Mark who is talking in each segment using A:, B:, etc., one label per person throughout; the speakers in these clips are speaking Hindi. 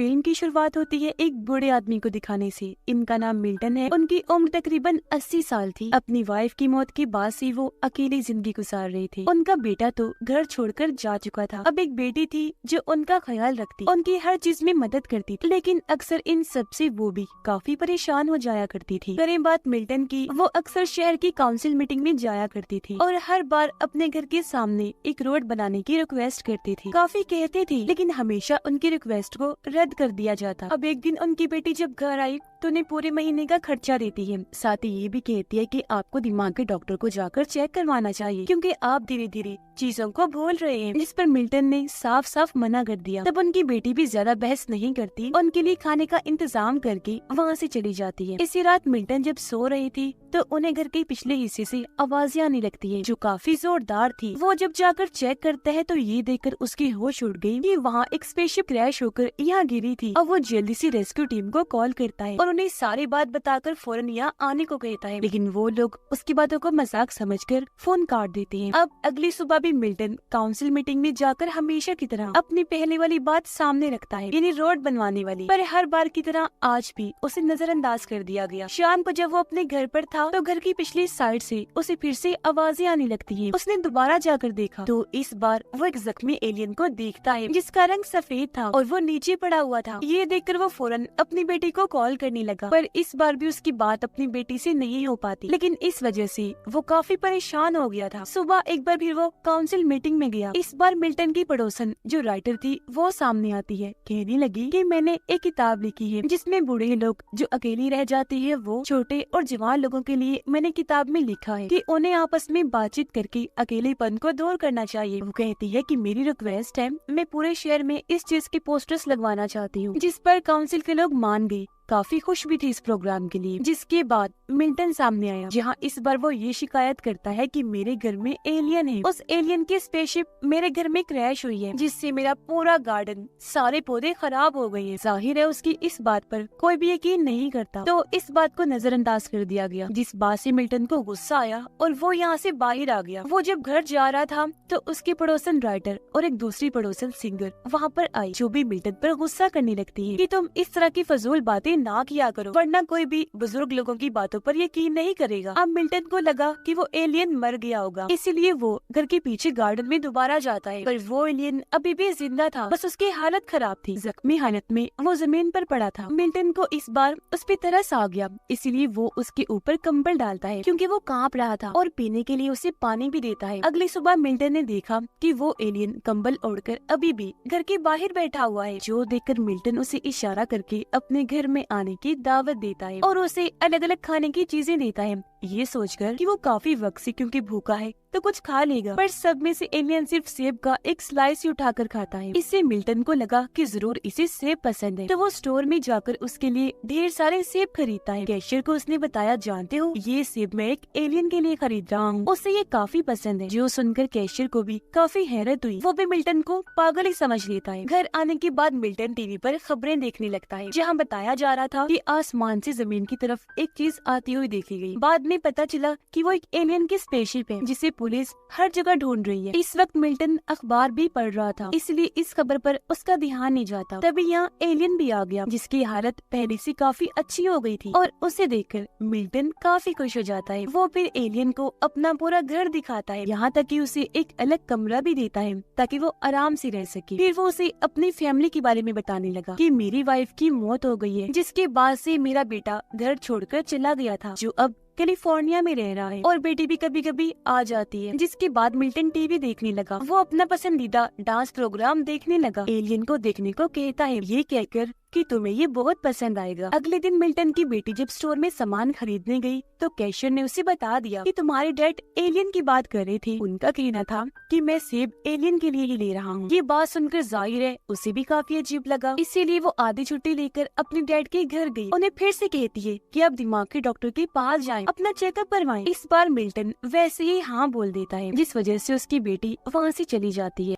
A: फिल्म की शुरुआत होती है एक बूढ़े आदमी को दिखाने से। इनका नाम मिल्टन है। उनकी उम्र तकरीबन 80 साल थी। अपनी वाइफ की मौत के बाद से वो अकेली जिंदगी गुजार रहे थे। उनका बेटा तो घर छोड़कर जा चुका था। अब एक बेटी थी जो उनका ख्याल रखती, उनकी हर चीज में मदद करती थी। लेकिन अक्सर इन सब से वो भी काफी परेशान हो जाया करती थी। करें बात मिल्टन की, वो अक्सर शहर की काउंसिल मीटिंग में जाया करती थी और हर बार अपने घर के सामने एक रोड बनाने की रिक्वेस्ट करती थी। काफी कहते थे लेकिन हमेशा उनकी रिक्वेस्ट को रद्द कर दिया जाता। अब एक दिन उनकी बेटी जब घर आई तो उन्हें पूरे महीने का खर्चा देती है। साथ ही ये भी कहती है कि आपको दिमाग के डॉक्टर को जाकर चेक करवाना चाहिए क्योंकि आप धीरे धीरे चीजों को भूल रहे हैं। जिस पर मिल्टन ने साफ साफ मना कर दिया। तब उनकी बेटी भी ज्यादा बहस नहीं करती, उनके लिए खाने का इंतजाम करके वहाँ से चली जाती है। इसी रात मिल्टन जब सो रही थी तो उन्हें घर के पिछले हिस्से से आवाजें आने लगती है जो काफी जोरदार थी। वो जब जाकर चेक करता है तो ये देखकर उसकी होश उड़ गई कि वहाँ एक स्पेसशिप क्रैश होकर यहाँ गिरी थी। अब वो जल्दी से रेस्क्यू टीम को कॉल करता है और उन्हें सारी बात बताकर फौरन यहाँ आने को कहता है। लेकिन वो लोग उसकी बातों को मजाक समझकर फोन काट देते हैं। अब अगली सुबह भी मिल्टन काउंसिल मीटिंग में जाकर हमेशा की तरह अपनी पहले वाली बात सामने रखता है, यानी रोड बनवाने वाली। पर हर बार की तरह आज भी उसे नजरअंदाज कर दिया गया। शाम को जब वो अपने घर पर था तो घर की पिछली साइड से उसे फिर से आवाजें आने लगती हैं। उसने दोबारा जाकर देखा तो इस बार वो एक जख्मी एलियन को देखता है जिसका रंग सफेद था और वो नीचे पड़ा हुआ था। ये देखकर वो फौरन अपनी बेटी को कॉल करने लगा, पर इस बार भी उसकी बात अपनी बेटी से नहीं हो पाती। लेकिन इस वजह से वो काफी परेशान हो गया था। सुबह एक बार फिर वो काउंसिल मीटिंग में गया। इस बार मिल्टन की पड़ोसन जो राइटर थी वो सामने आती है। कहने लगी कि मैंने एक किताब लिखी है जिसमें बूढ़े लोग जो अकेली रह जाते हैं वो छोटे और जवान लोगों के लिए मैंने किताब में लिखा है कि उन्हें आपस में बातचीत करके अकेलेपन को दूर करना चाहिए। वो कहती है कि मेरी रिक्वेस्ट है, मैं पूरे शहर में इस चीज के पोस्टर्स लगवाना चाहती हूँ। जिस पर काउंसिल के लोग मान गए। काफी खुश भी थी इस प्रोग्राम के लिए। जिसके बाद मिल्टन सामने आया जहाँ इस बार वो ये शिकायत करता है कि मेरे घर में एलियन है। उस एलियन की स्पेसशिप मेरे घर में क्रैश हुई है जिससे मेरा पूरा गार्डन, सारे पौधे खराब हो गए हैं। जाहिर है उसकी इस बात पर कोई भी यकीन नहीं करता, तो इस बात को नजरअंदाज कर दिया गया। जिस बात से मिल्टन को गुस्सा आया और वो यहाँ से बाहर आ गया। वो जब घर जा रहा था तो उसके पड़ोसन राइटर और एक दूसरी पड़ोसन सिंगर वहाँ पर आई जो भी मिल्टन पर गुस्सा करने लगती है कि तुम इस तरह की फजूल बातें ना किया करो वरना कोई भी बुजुर्ग लोगों की बातों पर यकीन नहीं करेगा। अब मिल्टन को लगा कि वो एलियन मर गया होगा, इसीलिए वो घर के पीछे गार्डन में दोबारा जाता है। पर वो एलियन अभी भी जिंदा था, बस उसकी हालत खराब थी। जख्मी हालत में वो जमीन पर पड़ा था। मिल्टन को इस बार उस पे तरस आ गया, इसीलिए वो उसके ऊपर कंबल डालता है क्योंकि वो कांप रहा था और पीने के लिए उसे पानी भी देता है। अगली सुबह मिल्टन ने देखा कि वो एलियन कंबल ओढ़कर अभी भी घर के बाहर बैठा हुआ है, जो देखकर मिल्टन उसे इशारा करके अपने घर में आने की दावत देता है और उसे अलग अलग खाने की चीजें देता है, ये सोचकर कि वो काफी वक्त से क्योंकि भूखा है तो कुछ खा लेगा। पर सब में से एलियन सिर्फ सेब का एक स्लाइस ही उठाकर खाता है। इससे मिल्टन को लगा कि जरूर इसे सेब पसंद है, तो वो स्टोर में जाकर उसके लिए ढेर सारे सेब खरीदता है। कैशियर को उसने बताया, जानते हो ये सेब मैं एक एलियन के लिए खरीद रहा हूँ, उसे ये काफी पसंद है। जो सुनकर कैशियर को भी काफी हैरत हुई। वो भी मिल्टन को पागल ही समझ लेता है। घर आने के बाद मिल्टन टीवी पर खबरें देखने लगता है जहाँ बताया जा रहा था कि आसमान से जमीन की तरफ एक चीज आती हुई देखी गई। बाद में पता चला कि वो एक एलियन की स्पेसशिप है जिसे पुलिस हर जगह ढूंढ रही है। इस वक्त मिल्टन अखबार भी पढ़ रहा था, इसलिए इस खबर पर उसका ध्यान नहीं जाता। तभी यहाँ एलियन भी आ गया जिसकी हालत पहले से काफी अच्छी हो गई थी और उसे देखकर मिल्टन काफी खुश हो जाता है। वो फिर एलियन को अपना पूरा घर दिखाता है, यहाँ तक कि उसे एक अलग कमरा भी देता है ताकि वो आराम से रह सके। फिर वो उसे अपनी फैमिली के बारे में बताने लगा कि मेरी वाइफ की मौत हो गई है, जिसके बाद से मेरा बेटा घर छोड़कर चला गया था जो अब कैलिफोर्निया में रह रहा है और बेटी भी कभी कभी आ जाती है। जिसके बाद मिल्टन टीवी देखने लगा। वो अपना पसंदीदा डांस प्रोग्राम देखने लगा। एलियन को देखने को कहता है, ये कहकर कि तुम्हें ये बहुत पसंद आएगा। अगले दिन मिल्टन की बेटी जब स्टोर में सामान खरीदने गई तो कैशियर ने उसे बता दिया कि तुम्हारे डैड एलियन की बात कर रहे थे। उनका कहना था कि मैं सेब एलियन के लिए ही ले रहा हूँ। ये बात सुनकर जाहिर है उसे भी काफी अजीब लगा, इसीलिए वो आधी छुट्टी लेकर अपने डैड के घर गई। उन्हें फिर से कहती है कि अब दिमाग के डॉक्टर के पास जाएं, अपना चेकअप करवाएं। इस बार मिल्टन वैसे ही हाँ बोल देता है, जिस वजह से उसकी बेटी वहाँ से चली जाती है।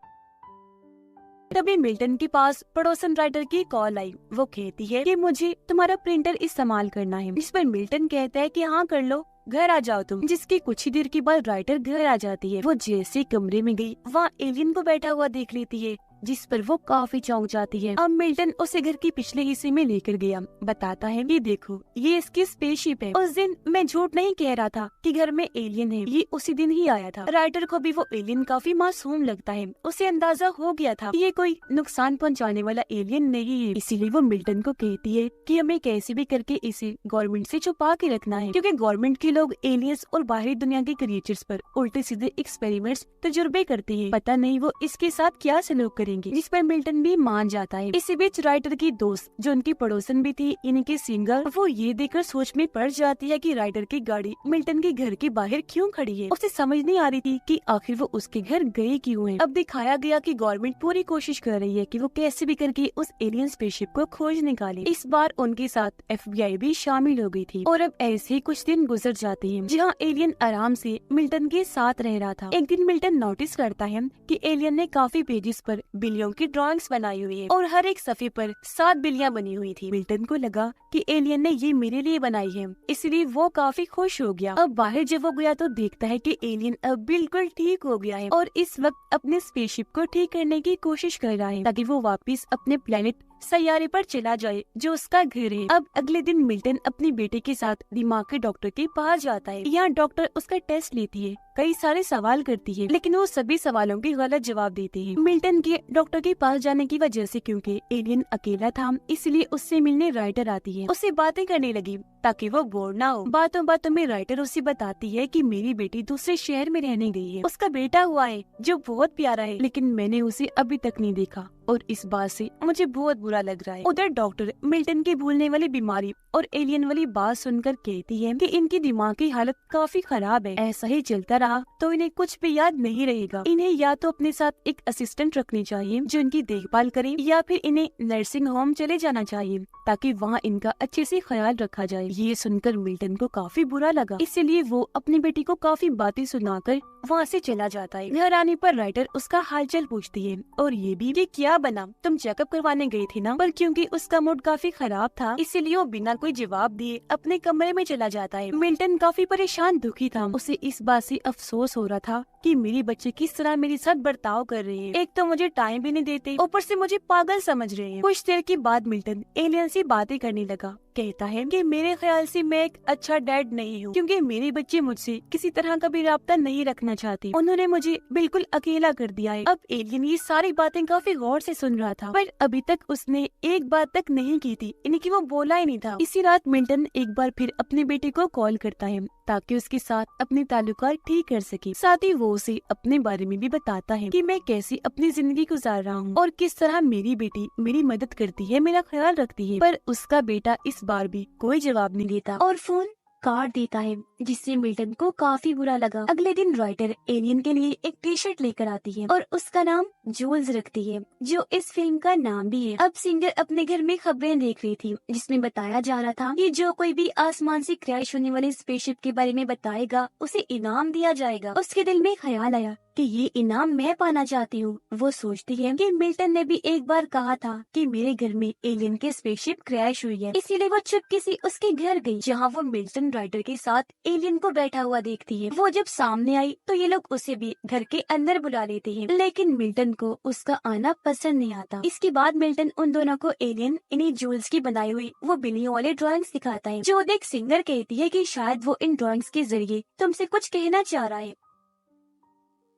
A: तभी मिल्टन के पास पड़ोसन राइटर की कॉल आई। वो कहती है कि मुझे तुम्हारा प्रिंटर इस्तेमाल करना है। इस पर मिल्टन कहता है कि हाँ कर लो, घर आ जाओ तुम। जिसके कुछ ही देर के बाद राइटर घर आ जाती है। वो जैसे कमरे में गई, वहाँ एलियन को बैठा हुआ देख लेती है, जिस पर वो काफी चौंक जाती है। अब मिल्टन उसे घर के पिछले हिस्से में लेकर गया, बताता है कि देखो ये इसकी स्पेसशिप है। उस दिन मैं झूठ नहीं कह रहा था कि घर में एलियन है, ये उसी दिन ही आया था। राइटर को भी वो एलियन काफी मासूम लगता है। उसे अंदाजा हो गया था ये कोई नुकसान पहुंचाने वाला एलियन नहीं है, इसीलिए वो मिल्टन को कहती है कि हमें कैसे भी करके इसे गवर्नमेंट से छुपा के रखना है, क्योंकि गवर्नमेंट के लोग एलियंस और बाहरी दुनिया के क्रिएचर्स पर उल्टे सीधे एक्सपेरिमेंट्स तजुर्बे करते हैं। पता नहीं वो इसके साथ क्या सलूक करेंगे, जिस पर मिल्टन भी मान जाता है। इसी बीच राइटर की दोस्त जो उनकी पड़ोसन भी थी, इनकी सिंगर, वो ये देखकर सोच में पड़ जाती है कि राइटर की गाड़ी मिल्टन के घर के बाहर क्यों खड़ी है। उसे समझ नहीं आ रही थी कि आखिर वो उसके घर गए क्यों हैं। अब दिखाया गया कि गवर्नमेंट पूरी कोशिश कर रही है कि वो कैसे भी करके उस एलियन स्पेसशिप को खोज निकाले। इस बार उनके साथ FBI भी शामिल हो गई थी। और अब ऐसे ही कुछ दिन गुजर जाते हैं, जहाँ एलियन आराम से मिल्टन के साथ रह रहा था। एक दिन मिल्टन नोटिस करता है कि एलियन ने काफी पेजेस पर बिल्लियों की ड्राइंग्स बनाई हुई है और हर एक सफ़े पर 7 बिल्लियां बनी हुई थी। मिल्टन को लगा कि एलियन ने ये मेरे लिए बनाई है, इसलिए वो काफी खुश हो गया। अब बाहर जब वो गया तो देखता है कि एलियन अब बिल्कुल ठीक हो गया है और इस वक्त अपने स्पेसशिप को ठीक करने की कोशिश कर रहा है ताकि वो वापस अपने प्लेनेट सैयारे पर चला जाए जो उसका घर है। अब अगले दिन मिल्टन अपनी बेटे के साथ दिमाग के डॉक्टर के पास जाता है। यहाँ डॉक्टर उसका टेस्ट लेती है, कई सारे सवाल करती है, लेकिन वो सभी सवालों के गलत जवाब देते हैं। मिल्टन के डॉक्टर के पास जाने की वजह से, क्योंकि एलियन अकेला था, इसलिए उससे मिलने राइटर आती है। उससे बातें करने लगी ताकि वो बोर ना हो। बातों बातों में राइटर उसे बताती है कि मेरी बेटी दूसरे शहर में रहने गई है, उसका बेटा हुआ है जो बहुत प्यारा है, लेकिन मैंने उसे अभी तक नहीं देखा और इस बात से मुझे बहुत बुरा लग रहा है। उधर डॉक्टर मिल्टन की भूलने वाली बीमारी और एलियन वाली बात सुनकर कहती है कि इनकी दिमाग की हालत काफी खराब है, ऐसा ही चलता रहा तो इन्हें कुछ भी याद नहीं रहेगा। इन्हें या तो अपने साथ एक असिस्टेंट रखनी चाहिए जो इनकी देखभाल करे, या फिर इन्हें नर्सिंग होम चले जाना चाहिए ताकि वहाँ इनका अच्छे से ख्याल रखा जाए। ये सुनकर मिल्टन को काफी बुरा लगा, इसलिए वो अपनी बेटी को काफी बातें सुनाकर वहाँ से चला जाता है। घर आने पर राइटर उसका हालचाल पूछती है और ये भी कि क्या बना, तुम चेकअप करवाने गई थी ना। पर क्योंकि उसका मूड काफी खराब था, इसीलिए वो बिना कोई जवाब दिए अपने कमरे में चला जाता है। मिल्टन काफी परेशान दुखी था। उसे इस बात से अफसोस हो रहा था कि मेरी बच्चे किस तरह मेरे साथ बर्ताव कर रहे हैं। एक तो मुझे टाइम भी नहीं देते, ऊपर से मुझे पागल समझ रहे हैं। कुछ देर के बाद मिल्टन एलियन से बातें करने लगा। कहता है कि मेरे ख्याल से मैं एक अच्छा डैड नहीं हूँ, क्योंकि मेरे बच्चे मुझसे किसी तरह का भी राब्ता नहीं रखना चाहते। उन्होंने मुझे बिल्कुल अकेला कर दिया है। अब एलियन ये सारी बातें काफी गौर से सुन रहा था, पर अभी तक उसने एक बात तक नहीं की थी, यानी कि वो बोला ही नहीं था। इसी रात मिल्टन एक बार फिर अपने बेटे को कॉल करता है ताकि उसके साथ अपने ताल्लुकात ठीक कर सके। साथ ही वो उसे अपने बारे में भी बताता है कि मैं कैसी अपनी जिंदगी गुजार रहा हूँ और किस तरह मेरी बेटी मेरी मदद करती है, मेरा ख्याल रखती है। पर उसका बेटा इस बार भी कोई जवाब नहीं देता और फोन काट देता है, जिससे मिल्टन को काफी बुरा लगा। अगले दिन राइटर एलियन के लिए एक टी शर्ट लेकर आती है और उसका नाम जूल्स रखती है, जो इस फिल्म का नाम भी है। अब सिंगर अपने घर में खबरें देख रही थी, जिसमें बताया जा रहा था कि जो कोई भी आसमान से क्रैश होने वाले स्पेसशिप के बारे में बताएगा उसे इनाम दिया जाएगा। उसके दिल में ख्याल आया कि ये इनाम मैं पाना चाहती हूँ। वो सोचती है कि मिल्टन ने भी एक बार कहा था कि मेरे घर में एलियन के स्पेसशिप क्रैश हुई है, इसीलिए वो चुपके से उसके घर गई, जहाँ वो मिल्टन राइटर के साथ एलियन को बैठा हुआ देखती है। वो जब सामने आई तो ये लोग उसे भी घर के अंदर बुला लेते हैं, लेकिन मिल्टन को उसका आना पसंद नहीं आता। इसके बाद मिल्टन उन दोनों को एलियन इन्हीं जूल्स की बनाई हुई वो बिल्लियों वाले ड्राइंग्स दिखाता है, जो देख सिंगर कहती है कि शायद वो इन ड्राइंग्स के जरिए तुमसे कुछ कहना चाह रहा है।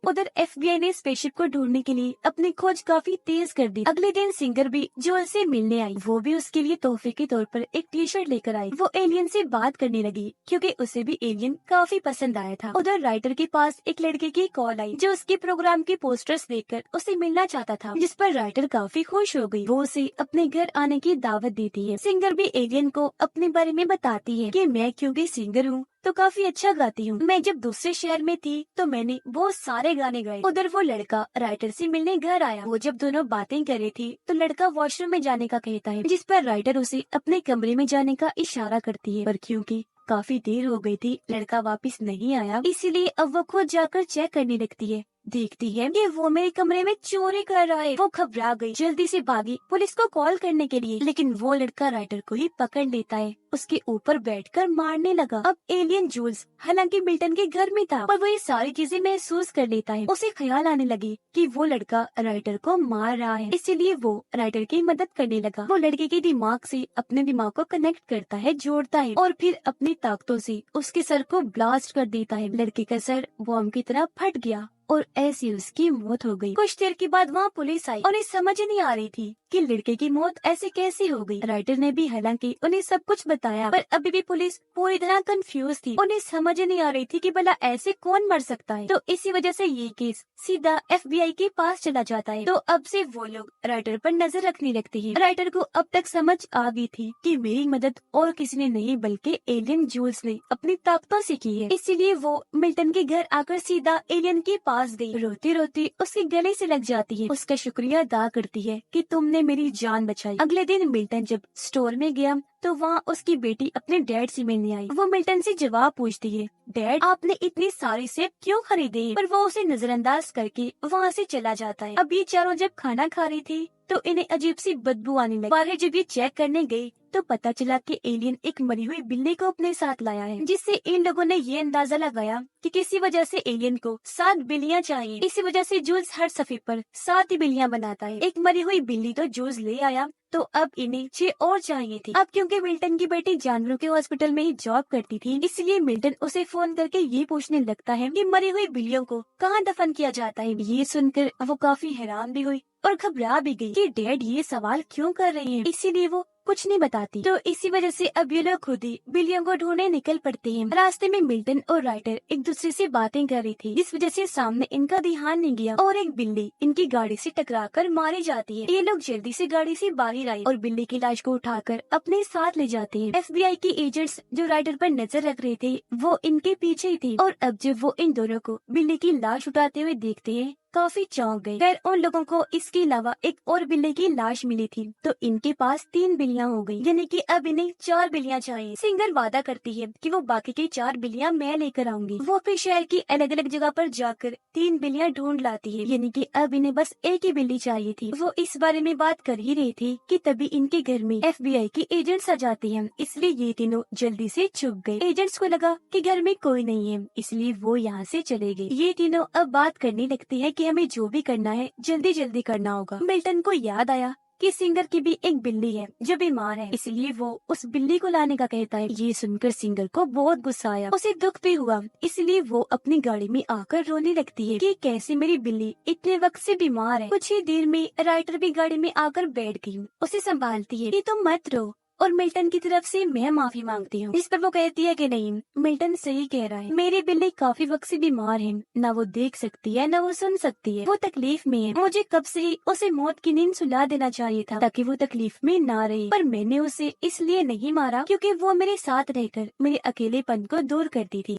A: उधर FBI ने स्पेसशिप को ढूंढने के लिए अपनी खोज काफी तेज कर दी। अगले दिन सिंगर भी जोल से मिलने आई। वो भी उसके लिए तोहफे के तौर पर एक टी शर्ट लेकर आई। वो एलियन से बात करने लगी क्योंकि उसे भी एलियन काफी पसंद आया था। उधर राइटर के पास एक लड़के की कॉल आई जो उसके प्रोग्राम के पोस्टर्स देखकर उसे मिलना चाहता था, जिस पर राइटर काफी खुश हो गई। वो उसे अपने घर आने की दावत देती है। सिंगर भी एलियन को अपने बारे में बताती है कि मैं क्योंकि सिंगर हूँ तो काफी अच्छा गाती हूँ। मैं जब दूसरे शहर में थी तो मैंने बहुत सारे गाने गाए। उधर वो लड़का राइटर से मिलने घर आया। वो जब दोनों बातें कर रही थी तो लड़का वॉशरूम में जाने का कहता है, जिस पर राइटर उसे अपने कमरे में जाने का इशारा करती है। पर क्योंकि काफी देर हो गई थी, लड़का वापस नहीं आया, इसीलिए अब वो खुद जाकर चेक करने लगती है। देखती है कि वो मेरे कमरे में चोरी कर रहा है। वो घबरा गई, जल्दी से भागी पुलिस को कॉल करने के लिए, लेकिन वो लड़का राइटर को ही पकड़ लेता है, उसके ऊपर बैठकर मारने लगा। अब एलियन जूल्स हालांकि मिल्टन के घर में था, पर वो ये सारी चीजें महसूस कर लेता है। उसे ख्याल आने लगी कि वो लड़का राइटर को मार रहा है, इसीलिए वो राइटर की मदद करने लगा। वो लड़के के दिमाग से अपने दिमाग को कनेक्ट करता है, जोड़ता है और फिर अपनी ताकतों से उसके सर को ब्लास्ट कर देता है। लड़के का सर बॉम्ब की तरह फट गया और ऐसी उसकी मौत हो गई। कुछ देर के बाद वहाँ पुलिस आई। उन्हें समझ नहीं आ रही थी कि लड़के की मौत ऐसे कैसे हो गई। राइटर ने भी हालांकि उन्हें सब कुछ बताया, पर अभी भी पुलिस पूरी तरह कंफ्यूज थी। उन्हें समझ नहीं आ रही थी कि भला ऐसे कौन मर सकता है। तो इसी वजह से ये केस सीधा FBI के पास चला जाता है। तो अब से वो लोग राइटर पर नजर रखने लगते हैं। राइटर को अब तक समझ आ गई थी कि मेरी मदद और किसी ने नहीं बल्कि एलियन जूल्स ने अपनी ताकतों से की है। इसीलिए वो मिल्टन के घर आकर सीधा एलियन के पास गई। रोती रोती उसके गले से लग जाती है, उसका शुक्रिया अदा करती है कि तुमने मेरी जान बचाई। अगले दिन मिल्टन जब स्टोर में गया तो वहाँ उसकी बेटी अपने डैड से मिलने आई। वो मिल्टन से जवाब पूछती है, डैड आपने इतनी सारी सेब क्यों खरीदे? पर वो उसे नजरअंदाज करके वहाँ से चला जाता है। अब ये चारों जब खाना खा रही थी तो इन्हें अजीब सी बदबू आने लगी। बाहर जब ये चेक करने गई तो पता चला कि एलियन एक मरी हुई बिल्ली को अपने साथ लाया है, जिससे इन लोगों ने ये अंदाजा लगाया कि किसी वजह से एलियन को 7 बिल्लियां चाहिए। इसी वजह से जूल्स हर सफे पर 7 ही बिल्लियां बनाता है। एक मरी हुई बिल्ली तो जूल्स ले आया, तो अब इन्हें 6 और चाहिए थी। अब क्योंकि मिल्टन की बेटी जानवरों के हॉस्पिटल में ही जॉब करती थी, इसलिए मिल्टन उसे फोन करके ये पूछने लगता है कि मरी हुई बिल्लियों को कहाँ दफन किया जाता है। ये सुनकर वो काफी हैरान भी हुई और घबरा भी गई कि डैड ये सवाल क्यों कर रही हैं। इसीलिए वो कुछ नहीं बताती। तो इसी वजह से अब ये लोग खुद ही बिल्लियों को ढूंढने निकल पड़ते हैं। रास्ते में मिल्टन और राइटर एक दूसरे से बातें कर रही थी, जिस वजह से सामने इनका ध्यान नहीं गया और एक बिल्ली इनकी गाड़ी से टकराकर मारी जाती है। ये लोग जल्दी से गाड़ी से बाहर आए और बिल्ली की लाश को उठाकर अपने साथ ले जाते हैं। FBI के एजेंट्स जो राइटर पर नजर रख रहे थे वो इनके पीछे ही थे और अब जब वो इन दोनों को बिल्ली की लाश उठाते हुए देखते हैं काफी चौंक गए। खैर उन लोगों को इसके अलावा एक और बिल्ली की लाश मिली थी, तो इनके पास 3 बिल्लियां हो गई, यानी कि अब इन्हें 4 बिल्लियां चाहिए। सिंगर वादा करती है कि वो बाकी की 4 बिल्लियां मैं लेकर आऊंगी। वो फिर शहर की अलग अलग जगह पर जाकर 3 बिल्लियां ढूंढ लाती है, यानी कि अब इन्हें बस एक ही बिल्ली चाहिए थी। वो इस बारे में बात कर ही रही थी कि तभी इनके घर में FBI के एजेंट्स आ जाते हैं, इसलिए ये तीनों जल्दी से छुप गए। एजेंट्स को लगा कि घर में कोई नहीं है, इसलिए वो यहाँ से चले गए। ये तीनों अब बात करने लगती है कि हमें जो भी करना है जल्दी जल्दी करना होगा। मिल्टन को याद आया कि सिंगर की भी एक बिल्ली है जो बीमार है, इसलिए वो उस बिल्ली को लाने का कहता है। ये सुनकर सिंगर को बहुत गुस्सा आया, उसे दुख भी हुआ, इसलिए वो अपनी गाड़ी में आकर रोने लगती है कि कैसे मेरी बिल्ली इतने वक्त से बीमार है। कुछ ही देर में राइटर भी गाड़ी में आकर बैठ गई, उसे संभालती है कि तुम मत रो और मिल्टन की तरफ से मैं माफी मांगती हूँ। इस पर वो कहती है कि नहीं, मिल्टन सही कह रहा है, मेरी बिल्ली काफी वक्त से बीमार है, ना वो देख सकती है ना वो सुन सकती है, वो तकलीफ में है। मुझे कब से ही उसे मौत की नींद सुला देना चाहिए था ताकि वो तकलीफ में ना रहे, पर मैंने उसे इसलिए नहीं मारा क्योंकि वो मेरे साथ रहकर मेरे अकेलेपन को दूर करती थी।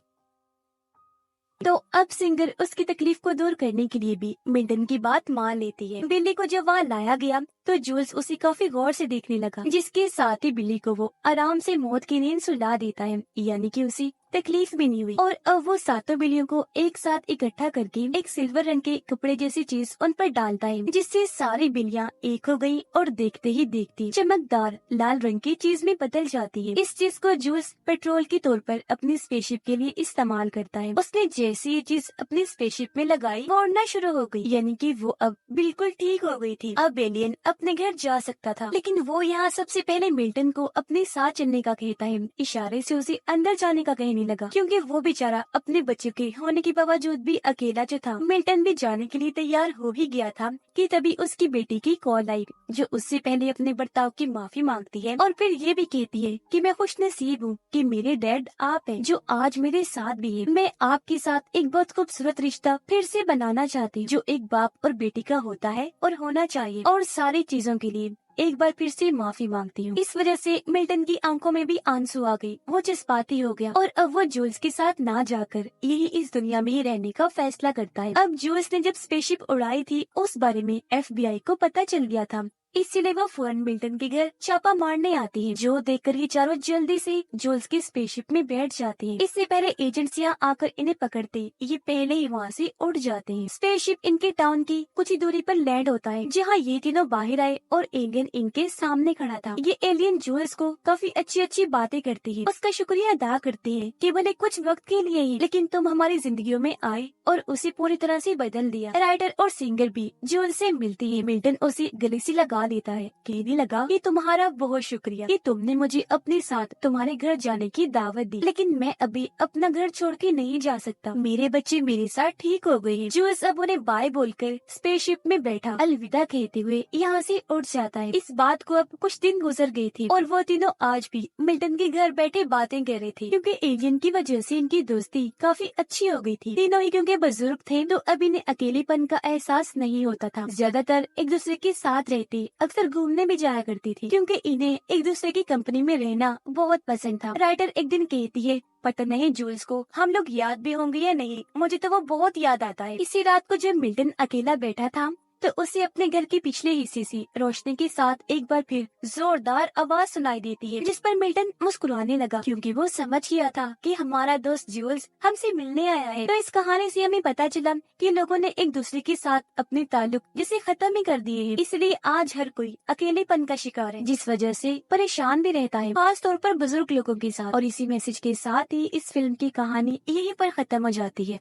A: तो अब सिंगर उसकी तकलीफ को दूर करने के लिए भी मिल्टन की बात मान लेती है। बिल्ली को जब वहाँ लाया गया तो जूल्स उसे काफी गौर से देखने लगा, जिसके साथ ही बिल्ली को वो आराम से मौत की नींद सुला देता है, यानी कि उसे तकलीफ भी नहीं हुई। और अब वो 7 बिल्लियों को एक साथ इकट्ठा करके एक सिल्वर रंग के कपड़े जैसी चीज उन पर डालता है, जिससे सारी बिल्लियां एक हो गई और देखते ही देखती चमकदार लाल रंग की चीज में बदल जाती है। इस चीज को जूल्स पेट्रोल के तौर पर अपनी स्पेसशिप के लिए इस्तेमाल करता है। उसने जैसे ये चीज अपनी स्पेसशिप में लगाई वो उड़ना शुरू हो गई, यानी कि वो अब बिल्कुल ठीक हो गई थी। अब एलियन अपने घर जा सकता था, लेकिन वो यहाँ सबसे पहले मिल्टन को अपने साथ चलने का कहता है, इशारे से उसे अंदर जाने का कहने लगा, क्योंकि वो बेचारा अपने बच्चे के होने के बावजूद भी अकेला जो था। मिल्टन भी जाने के लिए तैयार हो ही गया था कि तभी उसकी बेटी की कॉल आई, जो उससे पहले अपने बर्ताव की माफी मांगती है और फिर ये भी कहती है कि मैं खुशनसीब हूँ कि मेरे डैड आप हैं जो आज मेरे साथ भी है। मैं आपके साथ एक बहुत खूबसूरत रिश्ता फिर से बनाना चाहती हूँ, जो एक बाप और बेटी का होता है और होना चाहिए, और सारी चीजों के लिए एक बार फिर से माफी मांगती हूँ। इस वजह से मिल्टन की आंखों में भी आंसू आ गई, वो जज्बाती हो गया और अब वो जूल्स के साथ ना जाकर यही इस दुनिया में ही रहने का फैसला करता है। अब जूल्स ने जब स्पेसशिप उड़ाई थी उस बारे में FBI को पता चल गया था, इसलिए वो फौरन मिल्टन के घर छापा मारने आती है, जो देखकर ये चारों जल्दी से जूल्स की स्पेसशिप में बैठ जाती हैं। इससे पहले एजेंट्स यहाँ आकर इन्हें पकड़ते ये पहले ही वहाँ से उड़ जाते हैं। स्पेसशिप इनके टाउन की कुछ ही दूरी पर लैंड होता है, जहाँ ये तीनों बाहर आए और एलियन इनके सामने खड़ा था। ये एलियन जूल्स को काफी अच्छी अच्छी बातें करती है, उसका शुक्रिया अदा करती है कि भले कुछ वक्त के लिए ही, लेकिन तुम हमारी जिंदगियों में आए और उसे पूरी तरह से बदल दिया। राइटर और सिंगर भी जूल्स से मिलती है। मिल्टन उसे गले से लगा देता है, कहने लगा कि तुम्हारा बहुत शुक्रिया कि तुमने मुझे अपने साथ तुम्हारे घर जाने की दावत दी, लेकिन मैं अभी अपना घर छोड़ के नहीं जा सकता। मेरे बच्चे मेरे साथ ठीक हो गए हैं। जूल्स अब उन्हें बाय बोलकर स्पेसशिप में बैठा अलविदा कहते हुए यहाँ से उड़ जाता है। इस बात को अब कुछ दिन गुजर गए थे और वो तीनों आज भी मिल्टन के घर बैठे बातें कर रहे थे, क्योंकि एलियन की वजह से इनकी दोस्ती काफी अच्छी हो गई थी। तीनों ही क्योंकि बुजुर्ग थे तो अब इन्हें अकेलेपन का एहसास नहीं होता था। ज्यादातर एक दूसरे के साथ रहते, अक्सर घूमने भी जाया करती थी, क्योंकि इन्हें एक दूसरे की कंपनी में रहना बहुत पसंद था। राइटर एक दिन कहती है, पता नहीं जूल्स को हम लोग याद भी होंगे या नहीं, मुझे तो वो बहुत याद आता है। इसी रात को जब मिल्टन अकेला बैठा था तो उसे अपने घर के पिछले हिस्से से रोशनी के साथ एक बार फिर जोरदार आवाज सुनाई देती है, जिस पर मिल्टन मुस्कुराने लगा, क्योंकि वो समझ गया था कि हमारा दोस्त जूल्स हमसे मिलने आया है। तो इस कहानी से हमें पता चला कि लोगों ने एक दूसरे के साथ अपने ताल्लुक जिसे खत्म ही कर दिए हैं। इसलिए आज हर कोई अकेलेपन का शिकार है, जिस वजह से परेशान भी रहता है, खास तौर पर बुजुर्ग लोगों के साथ। और इसी मैसेज के साथ ही इस फिल्म की कहानी यहीं पर खत्म हो जाती है।